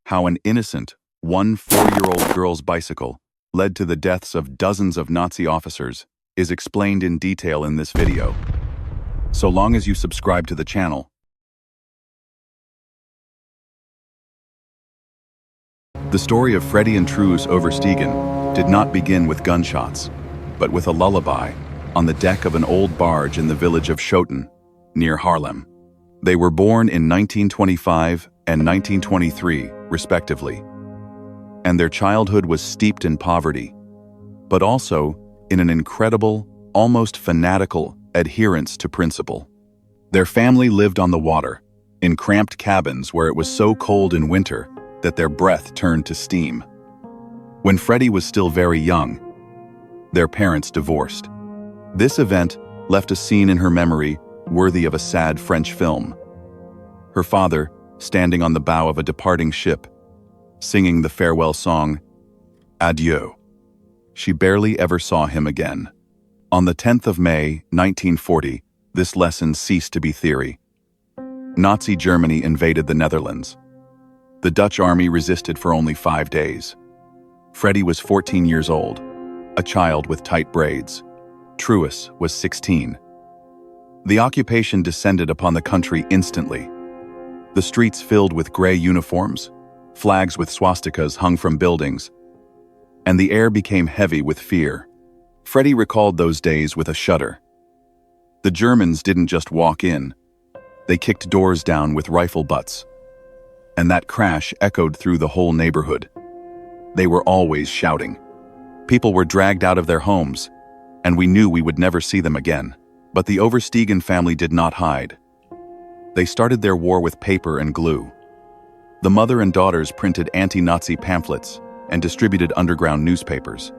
How an innocent, 4-year-old girl's bicycle led to the deaths of dozens of Nazi officers is explained in detail in this video. So long as you subscribe to the channel. The story of Freddie and Truus Oversteegen did not begin with gunshots, but with a lullaby on the deck of an old barge in the village of Schoten, near Haarlem. They were born in 1925 and 1923, respectively, and their childhood was steeped in poverty, but also in an incredible, almost fanatical adherence to principle. Their family lived on the water, in cramped cabins where it was so cold in winter that their breath turned to steam. When Freddie was still very young, their parents divorced. This event left a scene in her memory worthy of a sad French film. Her father, standing on the bow of a departing ship, singing the farewell song, Adieu. She barely ever saw him again. On the 10th of May, 1940, this lesson ceased to be theory. Nazi Germany invaded the Netherlands. The Dutch army resisted for only 5 days. Freddie was 14 years old, a child with tight braids. Truus was 16. The occupation descended upon the country instantly. The streets filled with gray uniforms, flags with swastikas hung from buildings, and the air became heavy with fear. Freddie recalled those days with a shudder. The Germans didn't just walk in, they kicked doors down with rifle butts, and that crash echoed through the whole neighborhood. They were always shouting. People were dragged out of their homes, and we knew we would never see them again. But the Oversteegen family did not hide. They started their war with paper and glue. The mother and daughters printed anti-Nazi pamphlets and distributed underground newspapers.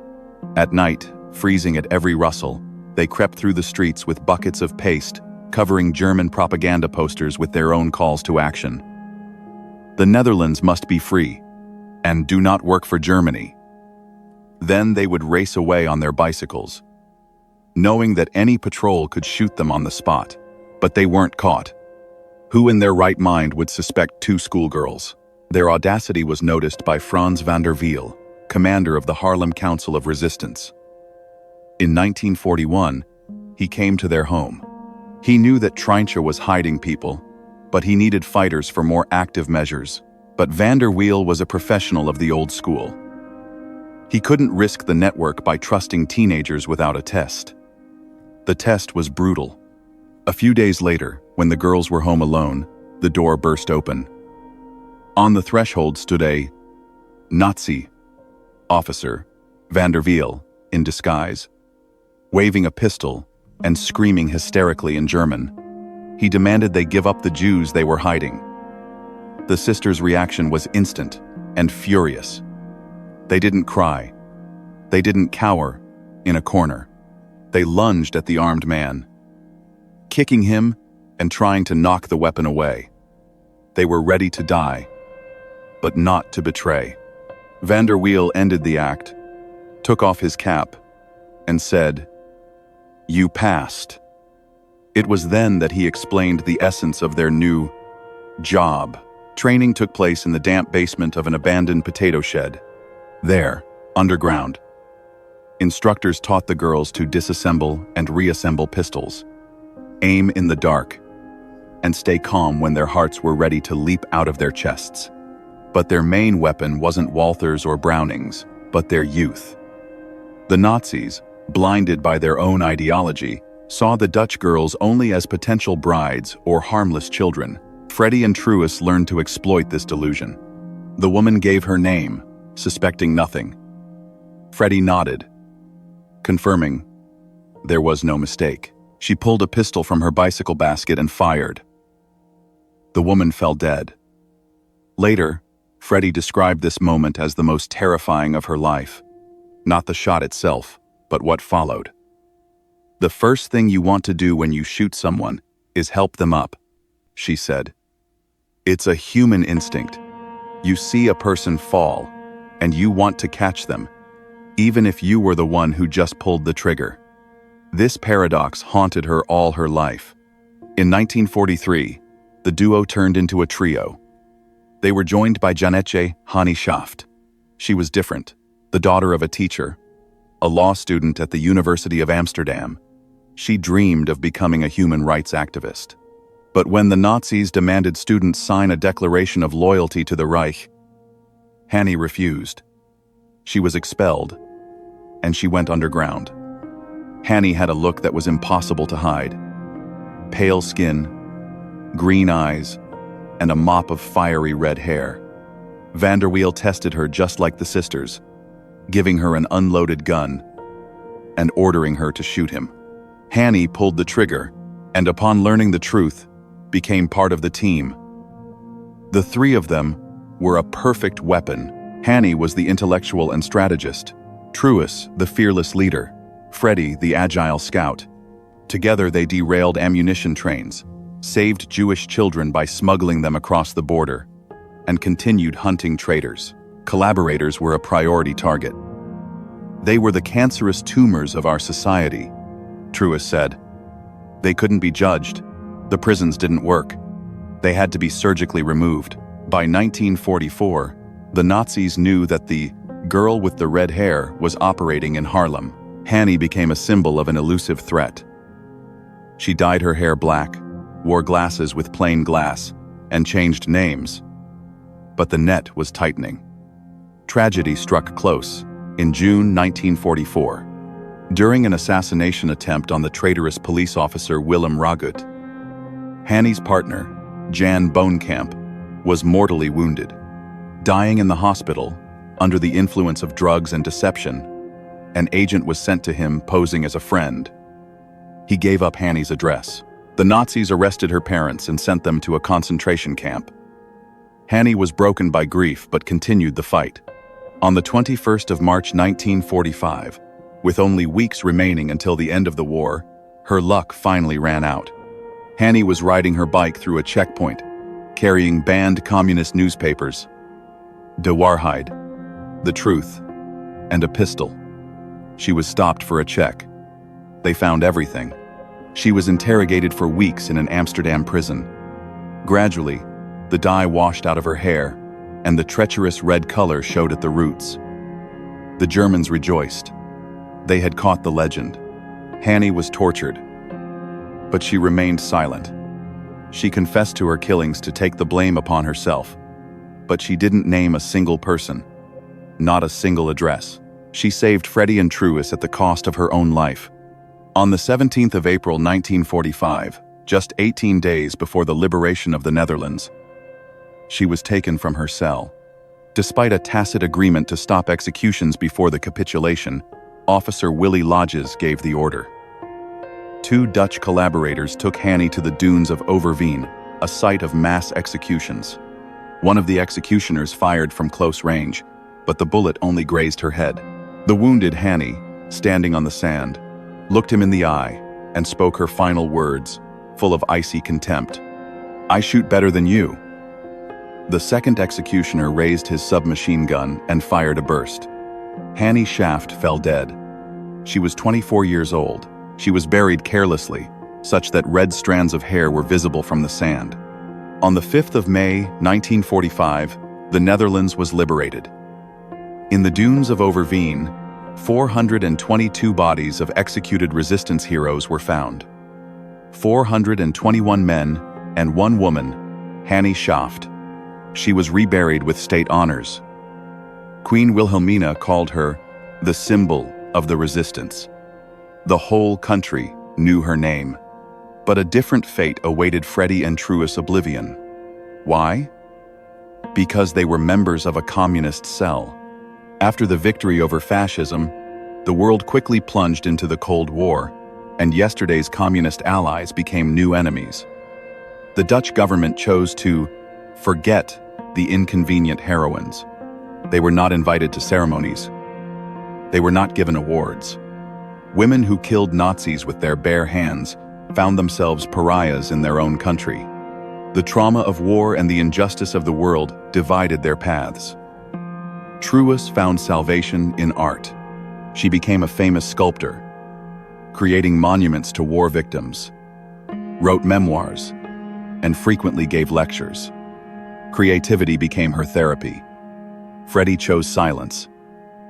At night, freezing at every rustle, they crept through the streets with buckets of paste, covering German propaganda posters with their own calls to action. The Netherlands must be free, and do not work for Germany. Then they would race away on their bicycles, knowing that any patrol could shoot them on the spot. But they weren't caught. Who in their right mind would suspect 2 schoolgirls? Their audacity was noticed by Frans van der Wiel, commander of the Haarlem Council of Resistance. In 1941, he came to their home. He knew that Treintje was hiding people, but he needed fighters for more active measures. But van der Wiel was a professional of the old school. He couldn't risk the network by trusting teenagers without a test. The test was brutal. A few days later, when the girls were home alone, the door burst open. On the threshold stood a Nazi officer, van der Wiel, in disguise, waving a pistol and screaming hysterically in German. He demanded they give up the Jews they were hiding. The sisters' reaction was instant and furious. They didn't cry. They didn't cower in a corner. They lunged at the armed man, kicking him and trying to knock the weapon away. They were ready to die, but not to betray. Van der Wiel ended the act, took off his cap, and said, "You passed." It was then that he explained the essence of their new job. Training took place in the damp basement of an abandoned potato shed. There, underground, instructors taught the girls to disassemble and reassemble pistols, aim in the dark, and stay calm when their hearts were ready to leap out of their chests. But their main weapon wasn't Walthers or Brownings, but their youth. The Nazis, blinded by their own ideology, saw the Dutch girls only as potential brides or harmless children. Freddie and Truus learned to exploit this delusion. The woman gave her name, suspecting nothing. Freddie nodded, confirming there was no mistake. She pulled a pistol from her bicycle basket and fired. The woman fell dead. Later, Freddie described this moment as the most terrifying of her life. Not the shot itself, but what followed. "The first thing you want to do when you shoot someone is help them up," she said. "It's a human instinct. You see a person fall, and you want to catch them, even if you were the one who just pulled the trigger." This paradox haunted her all her life. In 1943, the duo turned into a trio. They were joined by Janetje Hani Schaft. She was different, the daughter of a teacher, a law student at the University of Amsterdam. She dreamed of becoming a human rights activist. But when the Nazis demanded students sign a declaration of loyalty to the Reich, Hani refused. She was expelled, and she went underground. Hani had a look that was impossible to hide. Pale skin, green eyes, and a mop of fiery red hair. Van der Wiel tested her just like the sisters, giving her an unloaded gun and ordering her to shoot him. Hani pulled the trigger, and upon learning the truth, became part of the team. The three of them were a perfect weapon. Hani was the intellectual and strategist, Truus the fearless leader, Freddie the agile scout. Together they derailed ammunition trains, saved Jewish children by smuggling them across the border, and continued hunting traitors. Collaborators were a priority target. They were the cancerous tumors of our society, Truus said. They couldn't be judged. The prisons didn't work. They had to be surgically removed. By 1944, the Nazis knew that the girl with the red hair was operating in Haarlem. Hani became a symbol of an elusive threat. She dyed her hair black, wore glasses with plain glass, and changed names. But the net was tightening. Tragedy struck close in June 1944, during an assassination attempt on the traitorous police officer Willem Ragut. Hani's partner, Jan Boonkamp, was mortally wounded. Dying in the hospital, under the influence of drugs and deception, an agent was sent to him posing as a friend. He gave up Hani's address. The Nazis arrested her parents and sent them to a concentration camp. Hani was broken by grief but continued the fight. On the 21st of March 1945, with only weeks remaining until the end of the war, her luck finally ran out. Hani was riding her bike through a checkpoint, carrying banned communist newspapers, De Waarheid, The Truth, and a pistol. She was stopped for a check. They found everything. She was interrogated for weeks in an Amsterdam prison. Gradually, the dye washed out of her hair, and the treacherous red color showed at the roots. The Germans rejoiced. They had caught the legend. Hani was tortured, but she remained silent. She confessed to her killings to take the blame upon herself, but she didn't name a single person, not a single address. She saved Freddie and Truus at the cost of her own life. On the 17th of April 1945, just 18 days before the liberation of the Netherlands, she was taken from her cell. Despite a tacit agreement to stop executions before the capitulation, Officer Willy Lodges gave the order. 2 Dutch collaborators took Hani to the dunes of Overveen, a site of mass executions. One of the executioners fired from close range, but the bullet only grazed her head. The wounded Hani, standing on the sand, looked him in the eye and spoke her final words, full of icy contempt. "I shoot better than you." The second executioner raised his submachine gun and fired a burst. Hani Schaft fell dead. She was 24 years old. She was buried carelessly, such that red strands of hair were visible from the sand. On the 5th of May, 1945, the Netherlands was liberated. In the dunes of Overveen, 422 bodies of executed resistance heroes were found. 421 men and 1 woman, Hani Schaft. She was reburied with state honors. Queen Wilhelmina called her the symbol of the resistance. The whole country knew her name. But a different fate awaited Freddie and Truus oblivion. Why? Because they were members of a communist cell. After the victory over fascism, the world quickly plunged into the Cold War, and yesterday's communist allies became new enemies. The Dutch government chose to forget the inconvenient heroines. They were not invited to ceremonies. They were not given awards. Women who killed Nazis with their bare hands found themselves pariahs in their own country. The trauma of war and the injustice of the world divided their paths. Truus found salvation in art. She became a famous sculptor, creating monuments to war victims, wrote memoirs, and frequently gave lectures. Creativity became her therapy. Freddie chose silence.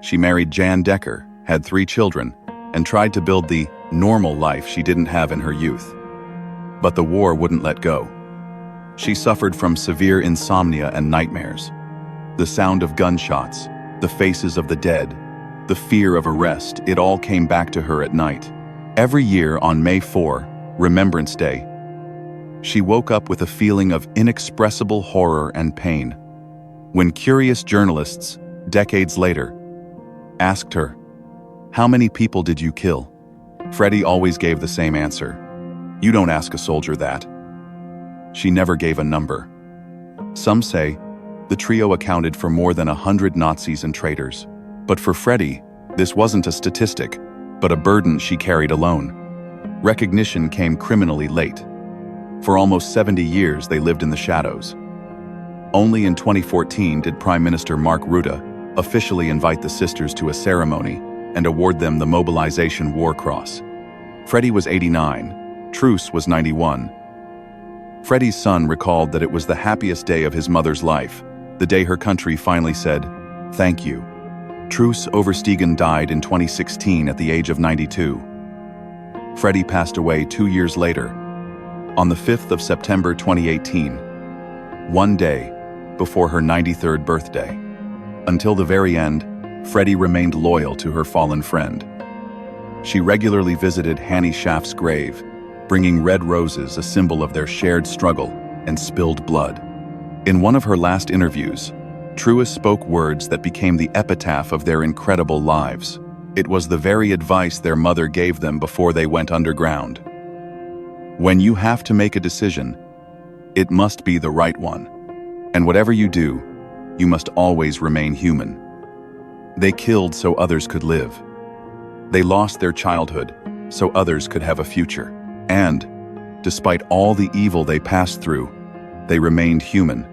She married Jan Decker, had 3 children, and tried to build the normal life she didn't have in her youth. But the war wouldn't let go. She suffered from severe insomnia and nightmares. The sound of gunshots, the faces of the dead, the fear of arrest, it all came back to her at night. Every year on May 4, Remembrance Day, she woke up with a feeling of inexpressible horror and pain. When curious journalists, decades later, asked her, "How many people did you kill?" Freddie always gave the same answer: "You don't ask a soldier that." She never gave a number. Some say the trio accounted for more than 100 Nazis and traitors. But for Freddie, this wasn't a statistic, but a burden she carried alone. Recognition came criminally late. For almost 70 years, they lived in the shadows. Only in 2014 did Prime Minister Mark Rutte officially invite the sisters to a ceremony and award them the Mobilization War Cross. Freddie was 89, Truus was 91. Freddie's son recalled that it was the happiest day of his mother's life, the day her country finally said, "Thank you." Freddie Oversteegen died in 2016 at the age of 92. Freddie passed away 2 years later, on the 5th of September 2018, one day before her 93rd birthday. Until the very end, Freddie remained loyal to her fallen friend. She regularly visited Hannie Schaaf's grave, bringing red roses, a symbol of their shared struggle and spilled blood. In one of her last interviews, Truus spoke words that became the epitaph of their incredible lives. It was the very advice their mother gave them before they went underground. When you have to make a decision, it must be the right one. And whatever you do, you must always remain human. They killed so others could live. They lost their childhood so others could have a future. And, despite all the evil they passed through, they remained human.